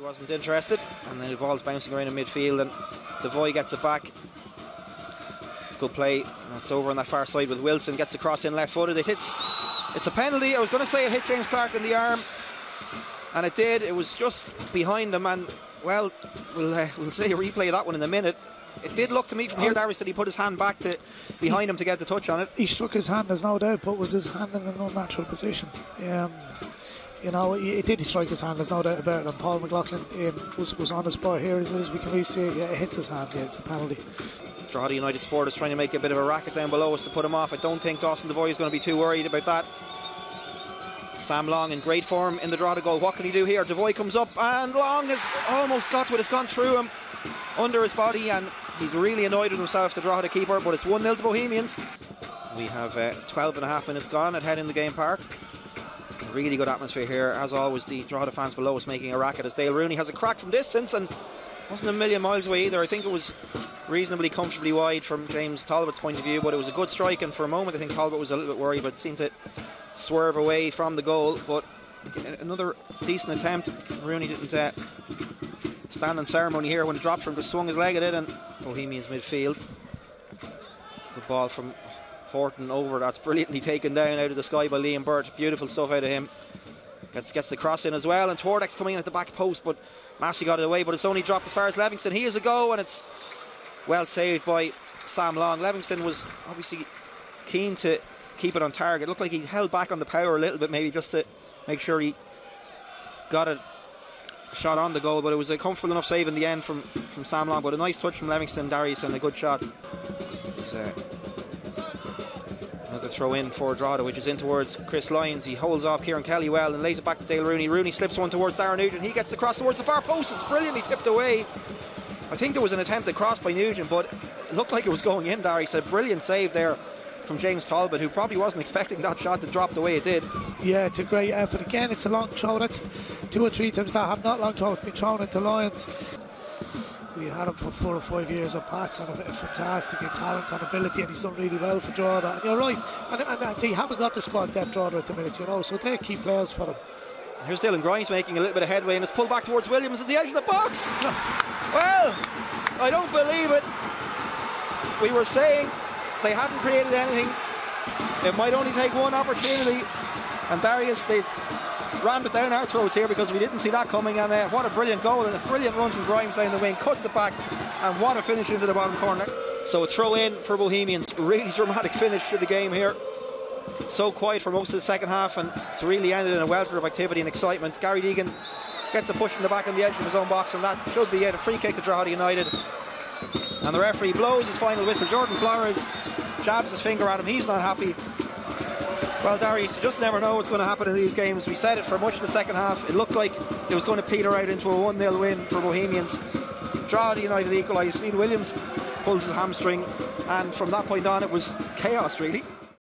wasn't interested, and then the ball's bouncing around in midfield, and Devoy gets it back. It's good play. It's over on that far side with Wilson, gets the cross in left-footed. It's a penalty. I was going to say it hit James Clark in the arm, and it did. It was just behind him, and well, we'll say a replay of that one in a minute. It did look to me from here, Darius, that he put his hand back to behind him to get the touch on it. He struck his hand, there's no doubt, but was his hand in an unnatural position? You know, it did strike his hand, there's no doubt about it. And Paul McLaughlin was on the spot here, as we can really see it. Yeah, it hits his hand, yeah, it's a penalty. Drogheda United supporters trying to make a bit of a racket down below us to put him off. I don't think Dawson Devoy is going to be too worried about that. Sam Long in great form in the Drogheda goal. What can he do here? Devoy comes up, and Long has almost got to it. It's gone through him, under his body, and he's really annoyed with himself, the Drogheda keeper. But it's 1-0 to Bohemians. We have 12 and a half minutes gone at Head in the Game Park. Really good atmosphere here. As always, the Drogheda fans below us making a racket as Dale Rooney has a crack from distance, and wasn't a million miles away either. I think it was reasonably comfortably wide from James Talbot's point of view, but it was a good strike, and for a moment I think Talbot was a little bit worried, but seemed to swerve away from the goal. But another decent attempt. Rooney didn't stand on ceremony here when it dropped from, just swung his leg at it, and Bohemians midfield. Good ball from Horton over. That's brilliantly taken down out of the sky by Liam Burt. Beautiful stuff out of him. Gets the cross in as well, and Twardek's coming in at the back post, but Massey got it away, but it's only dropped as far as Levingston. He has a go, and it's well saved by Sam Long. Levingston was obviously keen to keep it on target. It looked like he held back on the power a little bit, maybe just to make sure he got a shot on the goal, but it was a comfortable enough save in the end from Sam Long. But a nice touch from Levingston, Darius, and a good shot. Another throw in for Drogheda, which is in towards Chris Lyons. He holds off Kieran Kelly well and lays it back to Dale Rooney. Rooney slips one towards Darren Nugent. He gets the cross towards the far post. It's brilliantly tipped away. I think there was an attempt at cross by Nugent, but it looked like it was going in. Darius, a brilliant save there from James Talbot, who probably wasn't expecting that shot to drop the way it did. Yeah, it's a great effort. Again, it's a long throw. That's 2 or 3 times that have not long throws been thrown into Lyons. We had him for 4 or 5 years at Pats, and a fantastic talent and ability, and he's done really well for Drogheda. And you're right, and they haven't got the squad depth Drogheda at the minute, you know, so they're key players for them. Here's Dylan Grimes making a little bit of headway, and it's pulled back towards Williams at the edge of the box. Well, I don't believe it. We were saying they hadn't created anything. It might only take one opportunity, and Darius, they rammed it down our throats here because we didn't see that coming. And what a brilliant goal, and a brilliant run from Grimes down the wing, cuts it back, and what a finish into the bottom corner. So a throw in for Bohemians. Really dramatic finish to the game here. So quiet for most of the second half, and it's really ended in a welter of activity and excitement. Gary Deegan gets a push from the back on the edge of his own box, and that should be it. A free kick to Drogheda United, and the referee blows his final whistle. Jordan Flores jabs his finger at him. He's not happy. Well, Darius, you just never know what's going to happen in these games. We said it for much of the second half. It looked like it was going to peter out into a 1-0 win for Bohemians. Drogheda United equalised. Steve Williams pulls his hamstring, and from that point on it was chaos really.